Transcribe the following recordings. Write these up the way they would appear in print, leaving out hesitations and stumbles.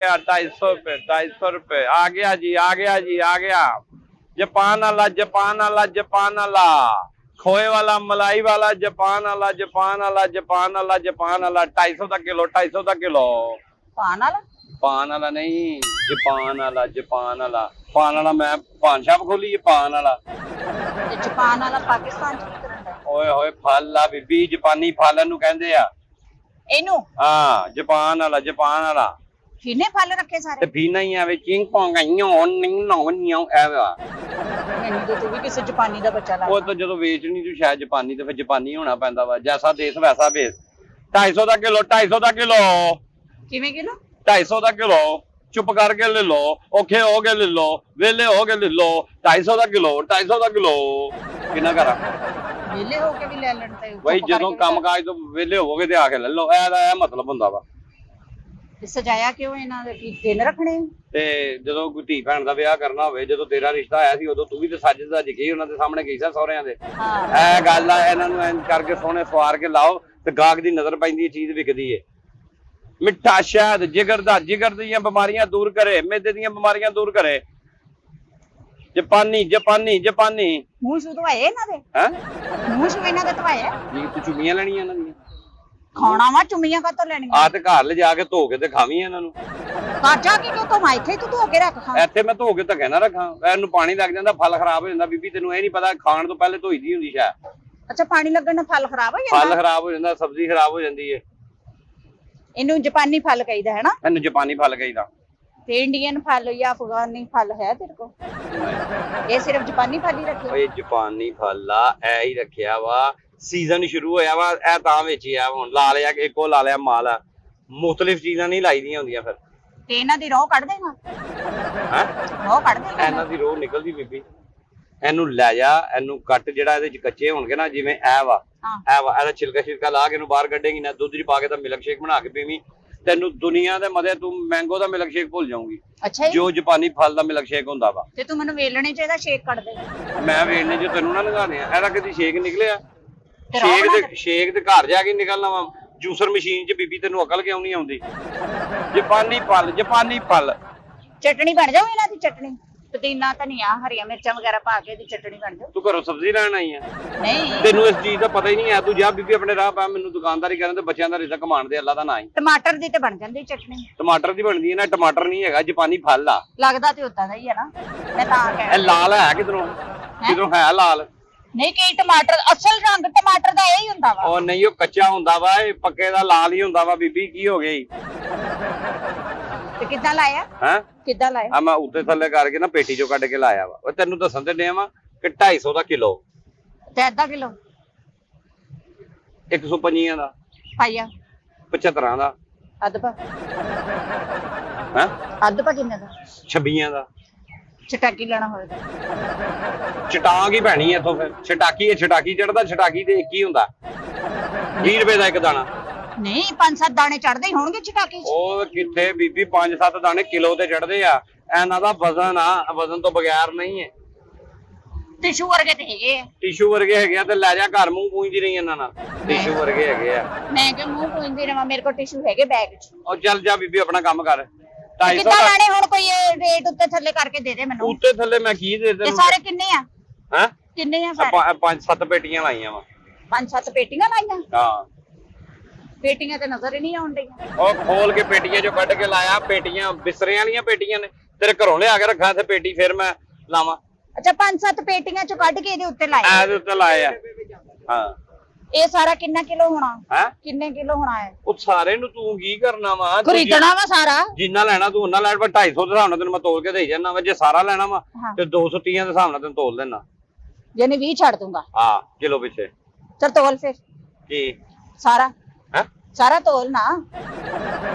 250 रुपए 250 रुपए आ गया जी आ गया जी आ गया। जापान वाला जापान वाला जापान वाला खोए वाला मलाई वाला जापान वाला जापान वाला जापान वाला जापान वाला 250 का किलो 250 का किलो। पान वाला पान वाला नहीं जापान वाला जापान वाला पान वाला मैं पान शॉप खोली है पान वाला। जापान वाला पाकिस्तान च की करन दा ओए होए फल आ बीबी जापानी फल नु कहंदे आ एनू। हां जापान वाला किने फल रखे सारे ते पीना ही आवे चिंग पोंग न्यों निंग नौ न्यों एवा। मैनू तो तू भी किसी जापानी दा बच्चा लगदा। ਉਹ ਤਾਂ ਜਦੋਂ ਵੇਚਣੀ ਤੂੰ ਸ਼ਾਇਦ ਜਾਪਾਨੀ ਤੇ ਫਿਰ ਜਾਪਾਨੀ ਹੋਣਾ ਪੈਂਦਾ ਵਾ ਜੈਸਾ ਦੇਸ਼ ਵੈਸਾ ਭੇਸ। 250 ਦਾ ਕਿਲੋ 250 ਦਾ ਕਿਲੋ ਕਿਵੇਂ ਕਿਲੋ 250 ਦਾ ਕਿਲੋ ਚੁੱਪ ਕਰਕੇ ਲੈ ਲਓ ਔਖੇ ਹੋ ਕੇ ਲੈ ਲਓ ਵੇਲੇ ਹੋ ਕੇ ਲੈ ਲਓ 250 ਦਾ ਕਿਲੋ 250 ਦਾ ਕਿਲੋ ਕਿੰਨਾ ਕਰਾਂ ਵੇਲੇ ਹੋ ਕੇ ਵੀ ਲੈ ਲੈਣ ਤੇ ਬਈ ਜਦੋਂ ਕੰਮ ਕਾਜ ਤੋਂ ਵੇਲੇ ਹੋਵੋਗੇ ਤੇ ਆ ਕੇ ਲੈ ਲਓ ਇਹਦਾ ਇਹ ਮਤਲਬ ਹੁੰਦਾ ਵਾ। ਤੇ ਸਜਾਇਆ ਕਿਉਂ ਇਹਨਾਂ ਦੇ ਕੀ ਦਿਨ ਰੱਖਣੇ ਤੇ ਜਦੋਂ ਕੋਈ ਧੀ ਭੈਣ ਦਾ ਵਿਆਹ ਕਰਨਾ ਹੋਵੇ ਜਦੋਂ ਤੇਰਾ ਰਿਸ਼ਤਾ ਆਇਆ ਸੀ ਉਦੋਂ ਤੂੰ ਵੀ ਤੇ ਸੱਜ ਸੱਜ ਕੇ ਉਹਨਾਂ ਦੇ ਸਾਹਮਣੇ ਗਈ ਸੀ ਸਹੁਰਿਆਂ ਦੇ। ਹਾਂ ਇਹ ਗੱਲ ਆ ਇਹਨਾਂ ਨੂੰ ਐਂ ਕਰਕੇ ਸੋਹਣੇ ਸਵਾਰ ਕੇ ਲਾਓ ਤੇ ਗਾਹਕ ਦੀ ਨਜ਼ਰ ਪੈਂਦੀ ਹੈ ਚੀਜ਼ ਵਿਕਦੀ ਹੈ। ਮਿੱਠਾ ਸ਼ਹਿਦ ਜਿਗਰ ਦੀਆਂ ਬਿਮਾਰੀਆਂ ਦੂਰ ਕਰੇ ਮੈਦੇ ਦੀਆਂ ਬਿਮਾਰੀਆਂ ਦੂਰ ਕਰੇ। ਜਾਪਾਨੀ ਮੂੰਹ ਸ਼ੂ ਧਵਾਏ ਇਹਨਾਂ ਦੇ ਹੈ ਮੂੰਹ ਸ਼ੂ ਇਹਨਾਂ ਦੇ ਧਵਾਏ ਜੀ ਤੂੰ ਚੁੰਮੀਆਂ ਲੈਣੀਆਂ ਇਹਨਾਂ ਦੀਆਂ ਖਾਣਾ ਵਾ ਚੁੰਮੀਆਂ ਕਾਤੋਂ ਲੈਣੀਆਂ ਆ ਤੇ ਘਰ ਲਿਜਾ ਕੇ ਧੋ ਕੇ ਤੇ ਖਾਵੀਂ ਇਹਨਾਂ ਨੂੰ। ਕਾਜਾ ਕੀ ਕਿਉਂ ਧੋਵਾਂ ਇੱਥੇ ਤੂੰ ਧੋ ਕੇ ਰੱਖ ਖਾ ਇੱਥੇ ਮੈਂ ਧੋ ਕੇ ਧੱਕੇ ਨਾ ਰੱਖਾਂ ਇਹਨੂੰ ਪਾਣੀ ਲੱਗ ਜਾਂਦਾ ਫਲ ਖਰਾਬ ਹੋ ਜਾਂਦਾ ਬੀਬੀ ਤੈਨੂੰ ਇਹ ਨਹੀਂ ਪਤਾ ਖਾਣ ਤੋਂ ਪਹਿਲੇ ਧੋਈ ਦੀ ਹੁੰਦੀ ਸ਼ਾਇਦ। ਅੱਛਾ ਪਾਣੀ ਲੱਗਣ ਨਾਲ ਫਲ ਖਰਾਬ ਹੋ ਫਲ ਜਾਂਦਾ ਖਰਾਬ ਹੋ ਜਾਂਦਾ ਸਬਜ਼ੀ ਖਰਾਬ ਹੋ ਜਾਂਦੀ ਹੈ। ਇਹਨੂੰ ਜਾਪਾਨੀ ਫਲ ਕਹੀਦਾ ਹੈ ਨਾ ਇਹਨੂੰ ਜਾਪਾਨੀ ਫਲ ਕਹੀਦਾ। ਤੇ ਇੰਡੀਅਨ ਫਲ ਜਾਂ ਅਫਗਾਨੀ ਫਲ ਹੈ ਤੇਰੇ ਕੋਲ ਇਹ ਸਿਰਫ ਜਾਪਾਨੀ ਫਲ ਹੀ ਰੱਖੇ ਓਏ ਜਾਪਾਨੀ ਫਲ ਆ ਐ ਹੀ ਰੱਖਿਆ ਵਾ ਸੀਜ਼ਨ ਸ਼ੁਰੂ ਹੋਇਆ ਵਾ ਇਹ ਤਾਂ ਵੇਚਿਆ ਹੁਣ ਲਾ ਲਿਆ ਇੱਕੋ ਲਾ ਲਿਆ ਮਾਲ ਆ ਮੁxtਲਿਫ ਚੀਜ਼ਾਂ ਨਹੀਂ ਲਾਈਦੀਆਂ ਹੁੰਦੀਆਂ ਫਿਰ। ਤੇ ਇਹਨਾਂ ਦੀ ਰੋਹ ਕੱਢ ਦੇਗਾ ਹੈ ਰੋਹ ਕੱਢ ਦੇਗਾ ਇਹਨਾਂ ਦੀ ਰੋਹ ਨਿਕਲਦੀ ਬੀਬੀ ਇਹਨੂੰ ਲੈ ਜਾ ਇਹਨੂੰ ਕੱਟ ਜਿਹੜਾ ਇਹਦੇ ਚ ਕੱਚੇ ਹੋਣਗੇ ਨਾ ਜਿਵੇਂ ਇਹ ਵਾ ਇਹਦਾ ਛਿਲਕਾ ਲਾ ਕੇ ਇਹਨੂੰ ਬਾਹਰ ਕੱਢੇਗੀ ਨਾ ਦੁੱਧ ਚ ਪਾ ਕੇ ਤਾਂ ਮਿਲਕ ਸ਼ੇਕ ਬਣਾ ਕੇ ਪੀਵੀਂ ਤੈਨੂੰ ਦੁਨੀਆ ਦੇ ਮਦੇ ਤੂੰ ਮੈਂਗੋ ਦਾ ਮਿਲਕ ਸ਼ੇਕ ਭੁੱਲ ਜਾਊਂਗੀ। ਅੱਛਾ ਜੋ ਜਾਪਾਨੀ ਫਲ ਦਾ ਮਿਲਕ ਸ਼ੇਕ ਹੁੰਦਾ ਵਾ ਤੇ ਤੂੰ ਮੈਨੂੰ ਵੇਲਣੇ ਚ ਇਹਦਾ ਸ਼ੇਕ ਕੱਢ ਦੇ ਮੈਂ ਵੇਖਣੇ ਜੋ ਤੈਨੂੰ ਨਾ ਲਗਾਣੇ ਆ ਇਹਦਾ ਕਦੀ ਸ਼ੇਕ ਨਿਕਲਿਆ ਤੇ ਸ਼ੇਕ ਤੇ ਘਰ ਜਾ ਕੇ ਨਿਕਲਣਾ ਵਾ ਜੂਸਰ ਮਸ਼ੀਨ 'ਚ ਬੀਬੀ ਤੈਨੂੰ ਅਕਲ ਕਿਉਂ ਨਹੀਂ ਆਉਂਦੀ। ਜਾਪਾਨੀ ਫਲ ਚਟਣੀ ਬਣ ਜਾਊ ਇਹਨਾਂ ਦੀ ਚਟਣੀ ਪੁਦੀਨਾ ਧਨੀਆ ਹਰੀਆਂ ਮਿਰਚਾਂ ਵਗੈਰਾ ਪਾ ਕੇ ਦੀ ਚਟਣੀ ਬਣ ਜਾਊ। ਤੂੰ ਘਰੋਂ ਸਬਜ਼ੀ ਲੈਣ ਆਈ ਆ ਨਹੀਂ ਤੈਨੂੰ ਇਸ ਚੀਜ਼ ਦਾ ਪਤਾ ਹੀ ਨਹੀਂ ਆ ਤੂੰ ਜਾ ਬੀਬੀ ਆਪਣੇ ਰਾਹ ਪਾ ਮੈਨੂੰ ਦੁਕਾਨਦਾਰੀ ਕਰਨ ਤੇ ਬੱਚਿਆਂ ਦਾ ਰਿਜ਼ਕ ਕਮਾਉਣ ਦੇ ਅੱਲਾ ਦਾ ਨਾਂ ਹੀ। ਟਮਾਟਰ ਦੀ ਤੇ ਬਣ ਜਾਂਦੀ ਚਟਣੀ ਟਮਾਟਰ ਦੀ ਬਣਦੀ ਹੈ ਨਾ ਟਮਾਟਰ ਨਹੀਂ ਹੈਗਾ ਜਾਪਾਨੀ ਫਲ ਆ ਲੱਗਦਾ ਤੇ ਉਦਾਂ ਦਾ ਹੀ ਹੈ ਨਾ ਮੈਂ ਤਾਂ ਇਹ ਕਹਿ ਲਾਲ ਹੈ ਕਿਧਰੋਂ ਹੈ ਲਾਲ ਨਹੀਂ ਕਈ ਟਮਾਟਰ ਅਸਲ ਰੰਗ ਟਮਾਟਰ ਦਾ ਇਹ ਹੀ ਹੁੰਦਾ ਵਾ ਉਹ ਨਹੀਂ ਉਹ ਕੱਚਾ ਹੁੰਦਾ ਵਾ ਇਹ ਪੱਕੇ ਦਾ ਲਾਲ ਹੀ ਹੁੰਦਾ ਵਾ ਬੀਬੀ ਕੀ ਹੋ ਗਿਆ ਤੇ ਕਿੱਦਾਂ ਲਾਇਆ ਹੈ ਕਿੱਦਾਂ ਲਾਇਆ ਆ ਮੈਂ ਉੱਤੇ ਥੱਲੇ ਕਰਕੇ ਨਾ ਪੇਟੀ ਚੋਂ ਕੱਢ ਕੇ ਲਾਇਆ ਵਾ ਉਹ ਤੈਨੂੰ ਦੱਸਣ ਤੇ ਡਿਆ ਵਾ ਕਿ 250 ਦਾ ਕਿਲੋ ਤੇ ਅੱਧਾ ਕਿਲੋ 150 ਦਾ ਪਾਈਆ 75 ਦਾ ਅੱਧਾ ਹੈ ਅੱਧਾ ਕਿੰਨੇ ਦਾ 26 ਦਾ ਚਟਾਕੀ ਲੈਣਾ ਹੋਵੇਗਾ ਚਟਾਂਗ ਹੀ ਪੈਣੀ ਇੱਥੋਂ ਫਿਰ ਛਟਾਕੀ ਚੜਦਾ ਛਟਾਕੀ ਤੇ ਇੱਕ ਹੀ ਹੁੰਦਾ 20 ਰੁਪਏ ਦਾ ਇੱਕ ਦਾਣਾ ਨਹੀਂ 5-7 ਦਾਣੇ ਚੜਦੇ ਹੀ ਹੋਣਗੇ ਚਟਾਕੀ ਚ ਉਹ ਕਿੱਥੇ ਬੀਬੀ 5-7 ਦਾਣੇ ਕਿਲੋ ਤੇ ਚੜਦੇ ਆ ਇਹਨਾਂ ਦਾ ਵਜ਼ਨ ਆ ਵਜ਼ਨ ਤੋਂ ਬਗੈਰ ਨਹੀਂ ਹੈ ਟਿਸ਼ੂ ਵਰਗੇ ਤੇ ਹੈਗੇ ਆ ਟਿਸ਼ੂ ਵਰਗੇ ਹੈਗੇ ਆ ਤੇ ਲੈ ਜਾ ਘਰ ਮੂੰਹ ਪੂੰਝਦੀ ਰਹੀ ਇਹਨਾਂ ਨਾਲ ਟਿਸ਼ੂ ਵਰਗੇ ਹੈਗੇ ਆ ਮੈਂ ਕਿ ਮੂੰਹ ਪੁੰਦੀ ਰਵਾਂ ਮੇਰੇ ਕੋਲ ਟਿਸ਼ੂ ਹੈਗੇ ਬੈਗ ਚ ਉਹ ਚੱਲ ਜਾ ਬੀਬੀ ਆਪਣਾ ਕੰਮ ਕਰ 250 ਕਿੱਦਾਂ ਲਾਣੇ ਹੁਣ ਕੋਈ ਰੇਟ ਉੱਤੇ ਥੱਲੇ ਕਰਕੇ ਦੇ ਦੇ ਮੈਨੂੰ ਉੱਤੇ ਥੱਲੇ ਮੈਂ ਕੀ ਦੇ ਤੇ ਦੇਣਾ ਸਾਰੇ ਕਿੰਨੇ ਆ ਹੈ ਕਿੰਨੇ ਆ ਸਾਰੇ 5-7 ਪੇਟੀਆਂ ਲਾਈਆਂ ਵਾ 5-7 ਪੇਟੀਆਂ ਲਾਈਆਂ ਹਾਂ ਪੇਟੀਆਂ ਤੇ ਨਜ਼ਰ ਹੀ ਨਹੀਂ ਆਉਣ ਡਈਆਂ ਉਹ ਖੋਲ ਕੇ ਪੇਟੀਆਂ ਚੋਂ ਕੱਢ ਕੇ ਲਾਇਆ ਪੇਟੀਆਂ ਬਿਸਰੇ ਵਾਲੀਆਂ ਪੇਟੀਆਂ ਨੇ ਤੇਰੇ ਘਰੋਂ ਲਿਆ ਕੇ ਰੱਖਾਂ ਇੱਥੇ ਪੇਟੀ ਫਿਰ ਮੈਂ ਲਾਵਾਂ ਅੱਛਾ 5-7 ਪੇਟੀਆਂ ਚੋਂ ਕੱਢ ਕੇ ਇਹਦੇ ਉੱਤੇ ਲਾਇਆ ਇਹਦੇ ਉੱਤੇ ਲਾਏ ਆ ਹਾਂ ਇਹ ਸਾਰਾ ਕਿੰਨਾ ਕਿਲੋ ਹੋਣਾ ਹੈ ਕਿੰਨੇ ਕਿਲੋ ਹੋਣਾ ਹੈ ਉਹ ਸਾਰੇ ਨੂੰ ਤੂੰ ਕੀ ਕਰਨਾ ਵਾ ਖਰੀਦਣਾ ਵਾ ਸਾਰਾ ਜਿੰਨਾ ਲੈਣਾ ਤੂੰ ਉਹਨਾਂ ਲੈ 250 ਦੇ ਹਿਸਾਬ ਨਾਲ ਤੈਨੂੰ ਮੈਂ ਤੋਲ ਕੇ ਦੇਈ ਜਾਣਾ ਵਾ ਜੇ ਸਾਰਾ ਲੈਣਾ ਵਾ ਹਾਂ। ਤੇ 230 ਦੇ ਹਿਸਾਬ ਨਾਲ ਤੈਨੂੰ ਤੋਲ ਦੇਣਾ ਯਾਨੀ 20 ਛੱਡ ਦੂੰਗਾ ਹਾਂ ਕਿਲੋ ਪਿੱਛੇ ਚਲ ਤੋਲ ਫਿਰ ਕੀ ਸਾਰਾ ਹੈ ਸਾਰਾ ਤੋਲ ਨਾ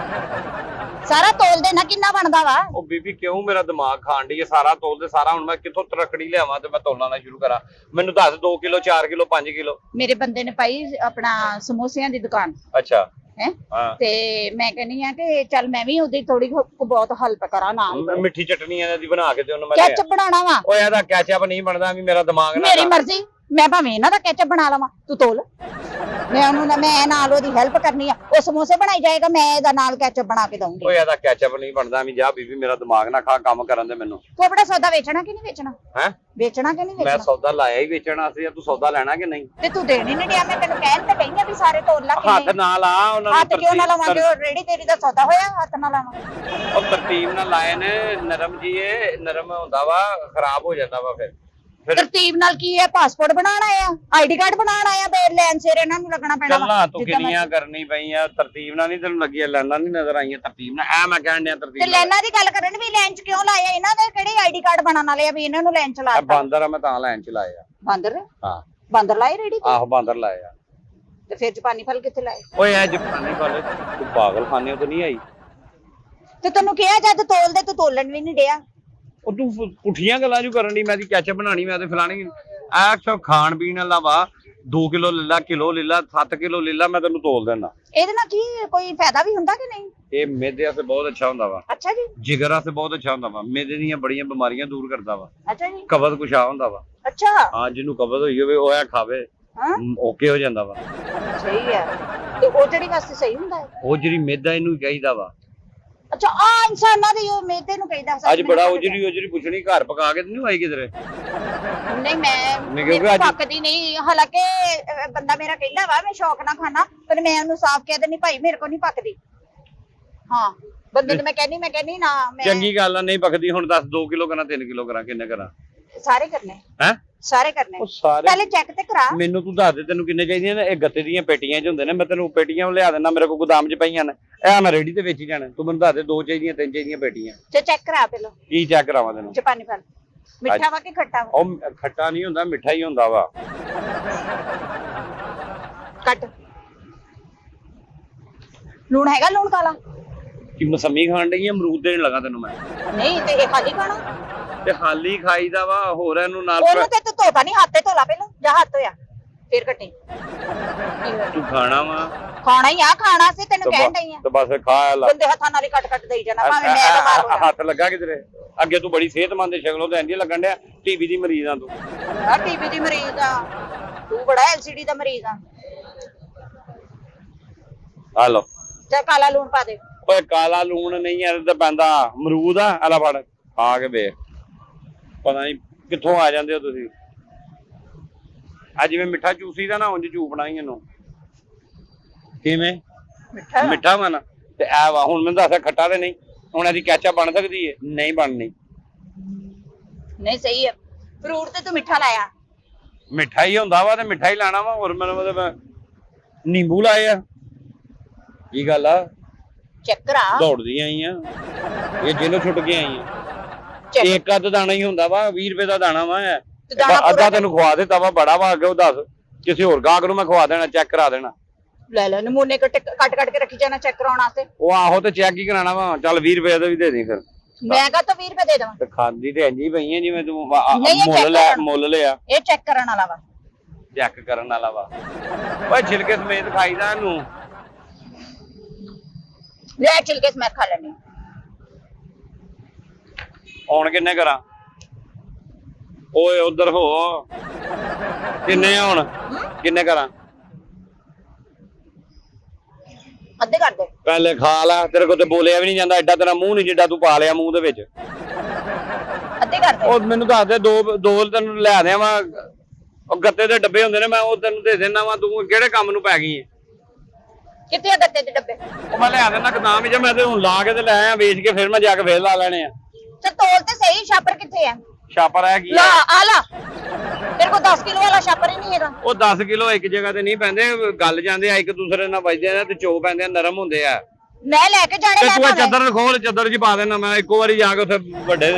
ਸਾਰਾ ਤੋਲ ਦੇ ਨਾ ਕਿੰਨਾ ਬਣਦਾ ਵਾ ਉਹ ਬੀਬੀ ਕਿਉਂ ਮੇਰਾ ਦਿਮਾਗ ਖਾਣ ਡਈ ਹੈ ਸਾਰਾ ਤੋਲ ਦੇ ਸਾਰਾ ਹੁਣ ਮੈਂ ਕਿੱਥੋਂ ਤਰਕੜੀ ਲਿਆਵਾਂ ਤੇ ਮੈਂ ਤੋਲਣਾ ਸ਼ੁਰੂ ਕਰਾਂ ਮੈਨੂੰ ਦੱਸ 2 ਕਿਲੋ 4 ਕਿਲੋ 5 ਕਿਲੋ ਮੇਰੇ ਬੰਦੇ ਨੇ ਪਾਈ ਆਪਣਾ ਸਮੋਸਿਆਂ ਦੀ ਦੁਕਾਨ ਅੱਛਾ ਹੈ ਹਾਂ ਤੇ ਮੈਂ ਕਹਿੰਨੀ ਆ ਕਿ ਚੱਲ ਮੈਂ ਵੀ ਉਹਦੀ ਥੋੜੀ ਬਹੁਤ ਹੈਲਪ ਕਰਾਂ ਨਾਲ ਮਿੱਠੀ ਚਟਨੀ ਇਹਨਾਂ ਦੀ ਬਣਾ ਕੇ ਤੇ ਉਹਨੂੰ ਮੈਂ ਕੈਚਅਪ ਬਣਾਉਣਾ ਵਾ ਓਏ ਇਹਦਾ ਕੈਚਅਪ ਨਹੀਂ ਬਣਦਾ ਵੀ ਮੇਰਾ ਦਿਮਾਗ ਨਾ ਮੇਰੀ ਮਰਜ਼ੀ ਮੈਂ ਭਾਵੇਂ ਇਹਨਾਂ ਦਾ ਕੈਚਅਪ ਬਣਾ ਲਵਾਂ, ਤੂੰ ਤੋਲ। ਮੈਂ ਨਾਲ ਉਹਦੀ ਹੈਲਪ ਕਰਨੀ ਆ, ਉਹ ਸਮੋਸੇ ਬਣਾਈ ਜਾਏਗਾ, ਮੈਂ ਇਹਦਾ ਨਾਲ ਕੈਚਅਪ ਬਣਾ ਕੇ ਦਊਂਗੀ। ਓਏ ਇਹਦਾ ਕੈਚਅਪ ਨਹੀਂ ਬਣਦਾ, ਵੀ ਜਾ ਬੀਬੀ ਮੇਰਾ ਦਿਮਾਗ ਨਾ ਖਾ, ਕੰਮ ਕਰਨ ਦੇ ਮੈਨੂੰ। ਤੂੰ ਆਪਣਾ ਸੌਦਾ ਵੇਚਣਾ ਕਿ ਨਹੀਂ ਵੇਚਣਾ? ਹੈ ਵੇਚਣਾ ਕਿ ਨਹੀਂ ਮੈਂ ਵੇਚਣਾ? ਸੌਦਾ ਲਾਇਆ ਹੀ ਵੇਚਣਾ ਸੀ, ਤੂੰ ਸੌਦਾ ਲੈਣਾ ਕਿ ਨਹੀਂ? ਤੇ ਤੂੰ ਦੇਣ ਹੀ ਨਹੀਂ ਡਿਆ, ਮੈਂ ਤੈਨੂੰ ਕਹਿਣ ਤੇ ਡਈ ਆ ਵੀ ਸਾਰੇ ਤੋਲ ਲਾ ਹੱਥ ਕਿੰਨੇ। ਨਾਲ ਆ ਉਹਨਾਂ ਹੱਥ ਕਿਉਂ ਨਾ ਲਾਵਾਂਗੇ, ਉਹ ਰੇੜੀ ਤੇਰੀ ਦਾ ਸੌਦਾ ਹੋਇਆ, ਹੱਥ ਨਾਲ ਲਾਵਾਂ। ਉਹ ਤਰਤੀਬ ਨਾਲ ਲਾਏ ਨੇ, ਨਰਮ ਜੀ ਇਹ ਨਰਮ ਹੁੰਦਾ ਵਾ, ਖਰਾਬ ਹੋ ਜਾਂਦਾ ਵਾ ਫਿਰ ਤਰਤੀਬ ਨਾਲ ਕੀ ਹੈ? ਪਾਸਪੋਰਟ ਬਣਾਉਣ ਆਇਆ, ਆਈਡੀ ਕਾਰਡ ਬਣਾਉਣ ਆਇਆ, ਬੇਰ ਲੈਣ ਸਿਰ ਇਹਨਾਂ ਨੂੰ ਲੱਗਣਾ ਪੈਣਾ ਵਾ। ਗੱਲਾਂ ਤੂੰ ਜਿੱਦਾਂ ਕਿੰਨੀਆਂ ਕਰਨੀ ਪਈਆਂ, ਤਰਤੀਬ ਨਾਲ ਨਹੀਂ ਤੈਨੂੰ ਲੱਗੀਆਂ, ਲੈਣਾ ਨਹੀਂ ਨਜ਼ਰ ਆਈਆਂ ਤਰਤੀਬ ਨਾਲ। ਐ ਮੈਂ ਕਹਿਣ ਡਿਆ ਤੇ ਤਰਤੀਬ ਨਾਲ। ਲੈਣਾ ਦੀ ਗੱਲ ਕਰਨ ਵੀ ਲੈਣ ਚ ਕਿਉਂ ਲਾਇਆ? ਇਹਨਾਂ ਦੇ ਕਿਹੜੇ ਆਈਡੀ ਕਾਰਡ ਬਣਾਉਣ ਵਾਲੇ ਆ ਵੀ ਇਹਨਾਂ ਨੂੰ ਲੈਣ ਚ ਇਹ ਲਾਤਾ? ਬਾਂਦਰ ਆ, ਮੈਂ ਤਾਂ ਲੈਣ ਚ ਲਾਇਆ। ਬਾਂਦਰ? ਹਾਂ ਬਾਂਦਰ ਲਾਏ ਰੇੜੀ ਤੇ? ਆਹੋ ਬਾਂਦਰ ਲਾਇਆ। ਤੇ ਫਿਰ ਜਾਪਾਨੀ ਫਲ ਕਿੱਥੇ ਲਾਏ? ਓਏ ਐ ਜਪਾਨੀ ਫਲ ਤੂੰ ਪਾਗਲਖਾਨੇ ਤੋਂ ਨਹੀਂ ਆਈ। ਤੇ ਤੈਨੂੰ ਕਿਹਾ ਜਦ ਤੋਲਦੇ ਤੂੰ ਤੋਲਣ ਵੀ ਨਹੀਂ ਡਿਆ। ਉਹ ਤੂੰ ਪੁੱਠੀਆਂ ਗੱਲਾਂ ਜੂ ਕਰਨ ਦੀ, ਮੈਂ ਦੀ ਕੈਚਅਪ ਬਣਾਣੀ, ਮੈਂ ਤੇ ਫਲਾਣੀ। ਐ ਸਭ ਖਾਣ ਪੀਣ ਵਾਲਾ ਵਾ, 2 ਕਿਲੋ ਲੈ ਲਾ, ਕਿਲੋ ਲੈ ਲਾ, 7 ਕਿਲੋ ਲੈ ਲਾ, ਮੈਂ ਤੈਨੂੰ ਤੋਲ ਦੇਣਾ। ਇਹਦੇ ਨਾਲ ਕੀ ਕੋਈ ਫਾਇਦਾ ਵੀ ਹੁੰਦਾ ਕਿ ਨਹੀਂ? ਇਹ ਮੈਦੇ ਵਾਸਤੇ ਬਹੁਤ ਅੱਛਾ ਹੁੰਦਾ ਵਾ, ਅੱਛਾ ਜੀ, ਜਿਗਰ ਵਾਸਤੇ ਬਹੁਤ ਅੱਛਾ ਹੁੰਦਾ ਵਾ, ਮੈਦੇ ਦੀਆਂ ਬੜੀਆਂ ਬਿਮਾਰੀਆਂ ਦੂਰ ਕਰਦਾ ਵਾ, ਅੱਛਾ ਜੀ, ਕਬਜ਼ ਕੁਸ਼ਾ ਹੁੰਦਾ ਵਾ। ਅੱਛਾ ਹਾਂ ਜਿਹਨੂੰ ਕਬਜ਼ ਹੋਈ ਹੋਵੇ ਉਹ ਐ ਖਾਵੇ, ਹਾਂ ਓਕੇ ਹੋ ਜਾਂਦਾ ਵਾ। ਸਹੀ ਹੈ। ਤੇ ਉਹ ਜਿਹੜੀ ਵਾਸਤੇ ਸਹੀ ਹੁੰਦਾ ਹੈ? ਉਹ ਜਿਹੜੀ ਮੈਦਾ ਇਹਨੂੰ ਕਹੀਦਾ ਵਾ। ਅੱਛਾ ਆ ਇਨਸਾਨਾਂ ਦੀ ਉਹ ਮੇਦੇ ਨੂੰ ਕਹਿੰਦਾ ਅੱਜ ਬੜਾ ਉਜਰੀ ਪੁੱਛਣੀ, ਘਰ ਪਕਾ ਕੇ ਨਹੀਂ ਆਈ ਕਿਧਰੇ? ਨਹੀਂ ਮੈਂ ਕਿਉਂਕਿ ਅੱਜ ਪੱਕਦੀ ਨਹੀਂ, ਹਾਲਾਂਕਿ ਬੰਦਾ ਮੇਰਾ ਕਹਿੰਦਾ ਵਾ ਮੈਂ ਸ਼ੌਕ ਨਾਲ ਖਾਣਾ, ਪਰ ਮੈਂ ਉਹਨੂੰ ਸਾਫ਼ ਕਹਿ ਦਿੰਦੀ ਭਾਈ ਮੇਰੇ ਕੋਲ ਨਹੀਂ ਪੱਕਦੀ। ਹਾਂ ਬੰਦੇ ਨੂੰ ਮੈਂ ਕਹਿੰਦੀ ਨਾ ਮੈਂ ਚੰਗੀ ਗੱਲ ਆ, ਨਹੀਂ ਪੱਕਦੀ। ਹੁਣ ਦੱਸ 2 ਕਿਲੋ ਕਰਾਂ 3 ਕਿਲੋ ਕਰਾਂ, ਕਿੰਨੇ ਕਰਾਂ? ਸਾਰੇ ਕਰਨੇ ਹੈ ਸਾਰੇ ਕਰਨੇ। ਉਹ ਸਾਰੇ ਪਹਿਲੇ ਚੈੱਕ ਤੇ ਕਰਾ। ਮੈਨੂੰ ਤੂੰ ਦੱਸ ਦੇ ਤੈਨੂੰ ਕਿੰਨੇ ਚਾਹੀਦੀਆਂ ਨੇ? ਇਹ ਗੱਤੇ ਦੀਆਂ ਪੇਟੀਆਂ 'ਚ ਹੁੰਦੇ ਨੇ, ਮੈਂ ਤੈਨੂੰ ਪੇਟੀਆਂ ਲਿਆ ਦੇਣਾ, ਮੇਰੇ ਕੋਲ ਗੋਦਾਮ 'ਚ ਪਈਆਂ ਨੇ, ਇਹ ਮੈਂ ਰੇੜੀ ਤੇ ਵੇਚੀ ਜਾਣਾ। ਤੂੰ ਮੈਨੂੰ ਦੱਸ ਦੇ 2 ਚਾਹੀਦੀਆਂ 3 ਚਾਹੀਦੀਆਂ ਪੇਟੀਆਂ? ਤੇ ਚੈੱਕ ਕਰਾ ਪਹਿਲਾਂ। ਕੀ ਚੈੱਕ ਕਰਾਵਾਂ ਤੈਨੂੰ? ਜਾਪਾਨੀ ਫਲ ਮਿੱਠਾ ਵਾ ਕਿ ਖੱਟਾ ਵਾ? ਉਹ ਖੱਟਾ ਨਹੀਂ ਹੁੰਦਾ, ਮਿੱਠਾ ਹੀ ਹੁੰਦਾ ਵਾ। ਕੱਟ। ਲੂਣ ਹੈਗਾ? ਲੂਣ ਕਾਲਾ? ਕਿ ਮਸੰਮੀ ਖਾਣ ਡਈ ਆ, ਅਮਰੂਦ ਦੇਣ ਲੱਗਾ ਤੈਨੂੰ ਮੈਂ। ਨਹੀਂ ਤੇ ਇਹ ਖਾਲੀ ਖਾਣਾ? ਤੇ ਖਾਲੀ ਖਾਈਦਾ ਵਾ, ਹੋਰ ਇਹਨੂੰ ਨਾਲ ਉਹਨੂੰ ਤੇ ਤੂੰ ਧੋਤਾ ਨਹੀਂ, ਹੱਥ ਤੇ ਧੋਲਾ ਪਹਿਲਾਂ, ਜਾਂ ਹੱਥ ਧੋਇਆ ਫਿਰ ਕੱਟੀ। ਤੂੰ ਖਾਣਾ ਵਾ, ਖਾਣਾ ਹੀ ਆ, ਖਾਣਾ ਸੀ ਤੈਨੂੰ ਕਹਿਣ ਡਈ ਆ। ਤੇ ਬਸ ਖਾ ਲੈ। ਬੰਦੇ ਹੱਥਾਂ ਨਾਲ ਹੀ ਕੱਟ ਦੇਈ ਜਾਣਾ, ਭਾਵੇਂ ਮੈਂ ਬਿਮਾਰ ਹੋ ਜਾਵਾਂ। ਹੱਥ ਲੱਗਾ ਕਿਧਰੇ? ਅੱਗੇ ਤੂੰ ਬੜੀ ਸਿਹਤਮੰਦ ਸ਼ਕਲੋਂ ਤੇ ਇੰਜ ਲੱਗਣ ਡਿਆ ਟੀਬੀ ਦੀ ਮਰੀਜ਼ ਆ ਤੂੰ। ਆ ਟੀਬੀ ਦੀ ਮਰੀਜ਼ ਆ ਤੂੰ, ਬੜਾ ਐਲਸੀਡੀ ਦਾ ਮਰੀਜ਼ ਆ। ਆ ਲੋ ਚੱਲ ਕਾਲਾ ਲੂਣ ਪਾ ਦੇ। ਓਏ ਕਾਲਾ ਲੂਣ ਨਹੀਂ ਐ ਤੇ ਪੈਂਦਾ, ਅਮਰੂਦ ਆ, ਆਲਾ ਫੜ ਖਾ ਕੇ ਵੇਖ। ਪਤਾ ਨਹੀਂ ਕਿੱਥੋਂ ਆ ਜਾਂਦੇ ਹੋ ਤੁਸੀਂ। ਆ ਜਿਵੇਂ ਮਿੱਠਾ ਚੂਸੀ ਦਾ ਨਾ, ਉਂਝ ਚੂਪਣਾ ਹੀ ਇਹਨੂੰ। ਕਿਵੇਂ ਮਿੱਠਾ ਵਾ ਨਾ? ਤੇ ਐ ਵਾ। ਹੁਣ ਮੈਨੂੰ ਦੱਸ ਖੱਟਾ ਤੇ ਨਹੀਂ, ਹੁਣ ਇਹਦੀ ਕੈਚਅਪ ਬਣ ਸਕਦੀ ਹੈ? ਨਹੀਂ ਬਣਨੀ। ਨਹੀਂ ਸਹੀ ਹੈ, ਫਰੂਟ ਤੇ ਤੂੰ ਮਿੱਠਾ ਲਾਇਆ। ਮਿੱਠਾ ਹੀ ਹੁੰਦਾ ਵਾ ਤੇ ਮਿੱਠਾ ਹੀ ਲਾਣਾ ਵਾ, ਹੋਰ ਮੈਨੂੰ ਮਤਲਬ ਨਿੰਬੂ ਲਾਏ ਆ। ਕੀ ਗੱਲ ਆ? ਚੈੱਕ ਕਰਾ। ਦੌੜਦੀ ਆਈਆਂ ਇਹ ਜੇਲੋਂ ਛੁੱਟ ਕੇ ਆਈਆਂ। ਇੱਕ ਅੱਧ ਦਾਣਾ ਹੀ ਹੁੰਦਾ ਵਾ, 20 ਰੁਪਏ ਦਾ ਦਾਣਾ ਵਾ। ਅੱਧਾ ਤੈਨੂੰ ਖਵਾ ਦਿੱਤਾ ਵਾ, ਬੜਾ ਵਾ। ਅੱਗੇ ਉਹ ਦੱਸ ਕਿਸੇ ਹੋਰ ਗਾਹਕ ਨੂੰ ਮੈਂ ਖਵਾ ਦੇਣਾ, ਚੈੱਕ ਕਰਾ ਦੇਣਾ। ਲੈ ਲੈ ਨਮੂਨੇ ਕੱਟ ਕੇ ਰੱਖੀ ਜਾਣਾ ਚੈੱਕ ਕਰਾਉਣ ਵਾਸਤੇ। ਉਹ ਆਹੋ ਤੇ ਚੈੱਕ ਹੀ ਕਰਾਣਾ ਵਾ। ਚੱਲ 20 ਰੁਪਏ ਦਾ ਵੀ ਦੇ ਦੇ ਫਿਰ। ਮੈਂ ਕਹਾਂ ਤਾਂ 20 ਰੁਪਏ ਦੇ ਦੇਵਾਂ? ਤੇ ਖਾਂਦੀ ਤੇ ਇੰਜੀ ਪਈਆਂ ਜਿਵੇਂ ਤੂੰ ਮੁੱਲ ਲਿਆ। ਇਹ ਚੈੱਕ ਕਰਨ ਵਾਲਾ ਵਾ, ਚੈੱਕ ਕਰਨ ਵਾਲਾ ਵਾ। ਓਏ ਛਿਲਕੇ ਸਮੇਤ ਖਾਈਦਾ ਇਹਨੂੰ। ਲੈ ਛਿਲਕੇ ਸਮੇਤ ਖਾ ਲੈਣੀ। ਹੁਣ ਕਿੰਨੇ ਕਰਾਂ? ਓਏ ਉਧਰ ਹੋ, ਕਿੰਨੇ ਹੁਣ? ਕਿੰਨੇ ਕਰਾਂ? ਅੱਧੇ ਕਰ ਦੇ। ਪਹਿਲੇ ਖਾ ਲੈ, ਤੇਰੇ ਕੋਲ ਤੇ ਬੋਲਿਆ ਵੀ ਨਹੀਂ ਜਾਂਦਾ, ਐਡਾ ਤੇਰਾ ਮੂੰਹ ਨਹੀਂ ਜਿੱਡਾ ਤੂੰ ਪਾ ਲਿਆ ਮੂੰਹ ਦੇ ਵਿੱਚ। ਅੱਧੇ ਕਰ ਦੇ। ਉਹ ਮੈਨੂੰ ਦੱਸ ਦੇ, ਦੋ ਤੈਨੂੰ ਲੈ ਦਿਆਂ। ਉਹ ਗੱਤੇ ਦੇ ਡੱਬੇ ਹੁੰਦੇ ਨੇ, ਮੈਂ ਉਹ ਤੈਨੂੰ ਦੇ ਦੇਣਾ ਵਾ। ਤੂੰ ਕਿਹੜੇ ਕੰਮ ਨੂੰ ਪੈ ਗਈ ਹੈ? ਕਿੱਥੇ ਆ ਗੱਤੇ ਦੇ ਡੱਬੇ? ਉਹ ਮੈਂ ਲਿਆ ਦੇਣਾ ਗਦਾਮ ਵਿੱਚ। ਮੈਂ ਤੇ ਹੁਣ ਲਾ ਕੇ ਤੇ ਲੈ ਆਇਆ, ਵੇਚ ਕੇ ਫਿਰ ਮੈਂ ਜਾ ਕੇ ਫੇਰ ਲਾ ਲੈਣੇ ਆ। ਤੇ ਤੋਲ ਤੇ ਸਹੀ, ਛਾਪਰ ਕਿੱਥੇ ਆ? ਛਾਪਰ ਹੈ ਕੀ? ਲਾ ਆ ਲਾ, ਤੇਰੇ ਕੋਲ 10 ਕਿਲੋ ਵਾਲਾ ਛਾਪਰ ਹੀ ਨਹੀਂ ਹੈਗਾ। ਉਹ 10 ਕਿਲੋ ਇੱਕ ਜਗ੍ਹਾ ਤੇ ਨਹੀਂ ਪੈਂਦੇ, ਗੱਲ ਜਾਂਦੇ ਆ, ਇੱਕ ਦੂਸਰੇ ਨਾਲ ਵੱਜਦੇ ਨੇ ਤੇ ਚੋ ਪੈਂਦੇ ਆ, ਨਰਮ ਹੁੰਦੇ ਆ। ਮੈਂ ਲੈ ਕੇ ਜਾਣੇ। ਤੂੰ ਚੱਦਰ ਖੋਲ, ਚੱਦਰ 'ਚ ਪਾ ਦੇਣਾ। ਮੈਂ ਇੱਕੋ ਵਾਰੀ ਜਾ ਕੇ ਉੱਥੇ ਵੱਡੇ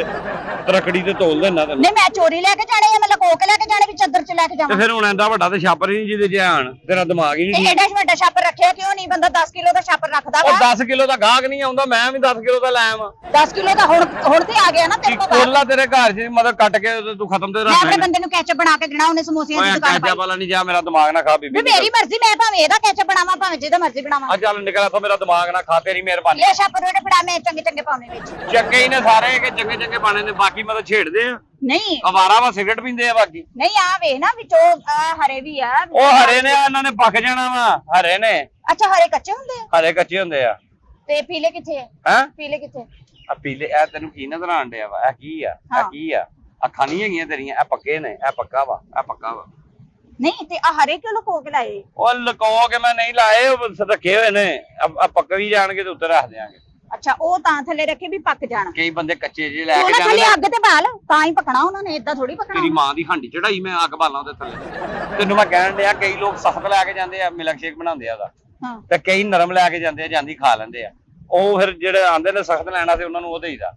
ਤਰਕੜੀ ਤੇ ਤੋਲ ਦੇਣਾ ਤੈਨੂੰ। ਨਹੀਂ ਮੈਂ ਚੋਰੀ ਲੈ ਕੇ ਜਾਣੇ ਆ, ਮੈਂ ਲਕੋ ਕੇ ਲੈ ਕੇ ਜਾਣੇ ਵੀ ਚੱਦਰ 'ਚ ਲੈ ਕੇ ਤੇ ਜਾਵਾਂ। ਫਿਰ ਹੁਣ ਐਂਦਾ ਵੱਡਾ ਤੇ ਛਾਪਰ ਹੀ ਨਹੀਂ ਜਿਹਦੇ 'ਚ ਆਣ, ਤੇਰਾ ਦਿਮਾਗ ਹੀ ਨਹੀਂ। ਇਹ ਐਡਾ ਵੱਡਾ ਛਾਪਰ ਰੱਖਿਆ ਕਿਉਂ ਨਹੀਂ? ਬੰਦਾ 10 ਕਿਲੋ ਦਾ ਛਾਪਰ ਰੱਖਦਾ ਵਾ। ਉਹ 10 ਕਿਲੋ ਦਾ ਗਾਹਕ ਨਹੀਂ ਆਉਂਦਾ, ਮੈਂ ਵੀ 10 ਕਿਲੋ ਦਾ ਲੈ ਆਵਾਂ। 10 ਕਿਲੋ ਦਾ ਹੁਣ ਤੇ ਆ ਗਿਆ ਨਾ ਤੇਰੇ ਕੋਲ। ਕੋਲਾ ਤੇਰੇ ਘਰ 'ਚ ਮਤਲਬ ਕੱਟ ਕੇ ਤੂੰ ਖਤਮ ਤੇ ਮੈਂ ਆਪਣੇ ਬੰਦੇ ਨੂੰ ਕੈਚਅਪ ਬਣਾ ਕੇ ਦੇਣਾ, ਉਹਨੇ ਸਮੋਸਿਆਂ ਦੀ ਦੁਕਾਨ ਪਾਈ। ਵਾਲਾ ਨਹੀਂ ਜਾ, ਮੇਰਾ ਦਿਮਾਗ ਨਾ ਖਾ ਬੀਬੀ। ਮੇਰੀ ਮਰਜ਼ੀ, ਮੈਂ ਭਾਵੇਂ ਇਹਦਾ ਕੈਚਅਪ ਬਣਾਵਾਂ ਭਾਵੇਂ ਜਿਹਦਾ ਮਰਜ਼ੀ ਬਣਾਵਾਂ। ਆ ਚੱਲ ਨਿਕਲ ਇੱਥੋਂ, ਮੇਰਾ ਦਿਮਾਗ ਨਾ ਖਾ, ਤੇਰੀ ਮਿਹਰਬਾਨੀ। ਇਹ ਛਾਪਰ ਉਹਨੇ ਫੜਾ, ਮੈਂ ਚੰਗੇ ਚੰਗੇ ਪਾਉਣੇ ਵਿੱਚ। ਚੰਗੇ ਹੀ ਨੇ ਸਾਰੇ, ਕਿ ਚੰਗੇ ਚੰਗੇ ਪਾਣੇ ਨੇ। ਬਾਕੀ ਬਾਕੀ ਮਤਲਬ ਛੇੜਦੇ ਆ ਨਹੀਂ ਅਵਾਰਾ ਵਾ ਸਿਗਰਟ ਪੀਂਦੇ ਆ ਬਾਕੀ ਨਹੀਂ ਆ ਵੇਖ ਨਾ ਵਿੱਚੋਂ ਹਰੇ ਵੀ ਆ ਉਹ ਹਰੇ ਨੇ ਇਹਨਾਂ ਨੇ ਪੱਕ ਜਾਣਾ ਵਾ ਹਰੇ ਨੇ ਅੱਛਾ ਹਰੇ ਕੱਚੇ ਹੁੰਦੇ ਆ ਹਰੇ ਕੱਚੇ ਹੁੰਦੇ ਆ ਤੇ ਪੀਲੇ ਕਿੱਥੇ ਆ ਹੈ ਪੀਲੇ ਕਿੱਥੇ ਆ ਪੀਲੇ ਇਹ ਤੈਨੂੰ ਕੀ ਨਜ਼ਰ ਆਣ ਡਿਆ ਵਾ ਇਹ ਕੀ ਆ ਇਹ ਕੀ ਆ ਅੱਖਾਂ ਨਹੀਂ ਹੈਗੀਆਂ ਤੇਰੀਆਂ ਇਹ ਪੱਕੇ ਨੇ ਇਹ ਪੱਕਾ ਵਾ ਇਹ ਪੱਕਾ ਵਾ ਨਹੀਂ ਤੇ ਆ ਹਰੇ ਕਿਉਂ ਲੁਕੋ ਕੇ ਲਾਏ ਉਹ ਲੁਕੋ ਕੇ ਮੈਂ ਨਹੀਂ ਲਾਏ ਉਹ ਰੱਖੇ ਹੋਏ ਨੇ ਆ ਪੱਕ ਵੀ ਜਾਣਗੇ ਤੇ ਉੱਤੇ ਰੱਖ ਦਿਆਂਗੇ ਅੱਛਾ ਉਹ ਤਾਂ ਥੱਲੇ ਰੱਖੇ ਵੀ ਪੱਕ ਜਾਣ ਕਈ ਬੰਦੇ ਕੱਚੇ ਜਿਹੇ ਲੈ ਕੇ ਉਹਨਾਂ ਜਾਂਦੇ ਥੱਲੇ ਨੇ ਅੱਗ ਤੇ ਬਾਲ ਤਾਂ ਹੀ ਪਕਣਾ ਉਹਨਾਂ ਨੇ ਏਦਾਂ ਥੋੜੀ ਪਕਣਾ ਤੇਰੀ ਮਾਂ ਦੀ ਹਾਂਡੀ ਚੜਾਈ ਮੈਂ ਅੱਗ ਬਾਲਾਂ ਉਹਦੇ ਥੱਲੇ ਤੈਨੂੰ ਮੈਂ ਕਹਿਣ ਡਿਆ ਕਈ ਲੋਕ ਸਖਤ ਲੈ ਕੇ ਜਾਂਦੇ ਆ ਮਿਲਕ ਸ਼ੇਕ ਬਣਾਉਂਦੇ ਆ ਉਹਦਾ ਹਾਂ ਤੇ ਕਈ ਨਰਮ ਲੈ ਕੇ ਜਾਂਦੇ ਆ ਜਾਂਦੀ ਖਾ ਲੈਂਦੇ ਆ ਉਹ ਫਿਰ ਜਿਹੜੇ ਆਂਦੇ ਨੇ ਸਖਤ ਲੈਣਾ ਤੇ ਉਹਨਾਂ ਨੂੰ ਉਹ ਦੇਈਦਾ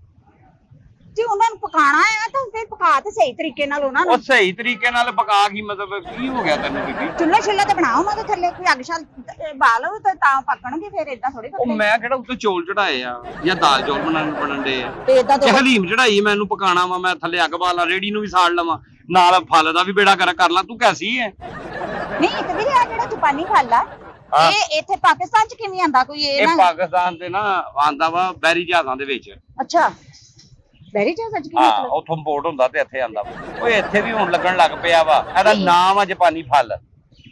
ਜੇ ਉਹਨਾਂ ਨੂੰ ਪਕਾਣਾ ਆ ਤਾਂ ਫਿਰ ਪਕਾ ਤੇ ਸਹੀ ਤਰੀਕੇ ਨਾਲ ਉਹਨਾਂ ਨੂੰ ਉਹ ਸਹੀ ਤਰੀਕੇ ਨਾਲ ਪਕਾ ਕੀ ਮਤਲਬ ਕੀ ਹੋ ਗਿਆ ਤੈਨੂੰ ਬੀਬੀ ਚੁੱਲ੍ਹਾ ਛਿੱਲਾ ਤੇ ਬਣਾਓ ਉਹਨਾਂ ਦੇ ਥੱਲੇ ਕੋਈ ਅੱਗ ਛਾਲ ਬਾਲ ਤੇ ਤਾਂ ਪੱਕਣਗੇ ਫਿਰ ਏਦਾਂ ਥੋੜੀ ਉਹ ਪੱਕਣਗੇ ਮੈਂ ਕਿਹੜਾ ਉੱਤੇ ਚੌਲ ਚੜਾਏ ਆ ਜਾਂ ਦਾਲ ਚੌਲ ਬਣਨ ਦੇ ਆ ਤੇ ਏਦਾਂ ਜੇ ਹਲੀਮ ਚੜਾਈ ਮੈਂ ਇਹਨੂੰ ਪਕਾਣਾ ਵਾ ਮੈਂ ਥੱਲੇ ਅੱਗ ਬਾਲਾਂ ਰੇੜੀ ਨੂੰ ਵੀ ਸਾੜ ਲਵਾਂ ਨਾਲ ਫਲ ਦਾ ਵੀ ਬੇੜਾ ਕਰ ਲਾਂ ਤੂੰ ਕੈਸੀ ਹੈ ਨਹੀਂ ਇੱਕ ਵੀ ਆ ਜਿਹੜਾ ਜਾਪਾਨੀ ਖਾਲਾ ਇਹ ਇੱਥੇ ਪਾਕਿਸਤਾਨ ਚ ਕਿਵੇਂ ਆਂਦਾ ਕੋਈ ਇਹ ਇਹ ਨਾ ਪਾਕਿਸਤਾਨ ਤੇ ਨਾ ਆਂਦਾ ਵਾ ਬੈਰੀ ਜਹਾਜ਼ਾਂ ਦੇ ਵਿੱਚ ਅੱਛਾ ਬੈਰੀ ਚਾਹ ਸੱਚ ਕੀ ਹਾਂ ਮਤਲਬ ਉਥੋਂ ਇੰਪੋਰਟ ਹੁੰਦਾ ਤੇ ਇੱਥੇ ਆਂਦਾ ਵਾ ਓਏ ਇੱਥੇ ਵੀ ਹੁਣ ਲੱਗਣ ਲੱਗ ਪਿਆ ਵਾ ਇਹਦਾ ਨਾਮ ਆ ਜਾਪਾਨੀ ਫਲ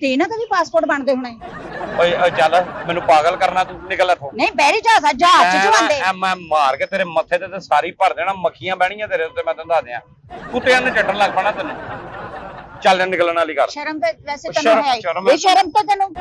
ਤੇ ਇਹਨਾਂ ਦੇ ਵੀ ਪਾਸਪੋਰਟ ਬਣਦੇ ਹੋਣੇ ਓਏ ਚੱਲ ਮੈਨੂੰ ਪਾਗਲ ਕਰਨਾ ਤੂੰ ਨਿਕਲ ਇੱਥੋਂ ਨਹੀਂ ਬੈਰੀ ਚਾਹ ਜਹਾਜ਼ ਚ ਜਵਾਂਦੇ ਮੈਂ ਮਾਰ ਕੇ ਤੇਰੇ ਮੱਥੇ ਤੇ ਸਾਰੀ ਭਰ ਦੇਣਾ ਮੱਖੀਆਂ ਬਹਿਣੀਆਂ ਤੇਰੇ ਉੱਤੇ ਮੈਂ ਤੈਨੂੰ ਦੱਸ ਦਿਆਂ ਕੁੱਤਿਆਂ ਨੇ ਚੱਟਣ ਲੱਗ ਪੈਣਾ ਤੈਨੂੰ ਚੱਲ ਨਿਕਲਣ ਵਾਲੀ ਕਰ ਸ਼ਰਮ ਤੇ ਵੈਸੇ ਤੈਨੂੰ ਹੈ ਸ਼ਰਮ ਇਹ ਸ਼ਰਮ ਤਾਂ ਤੈਨੂੰ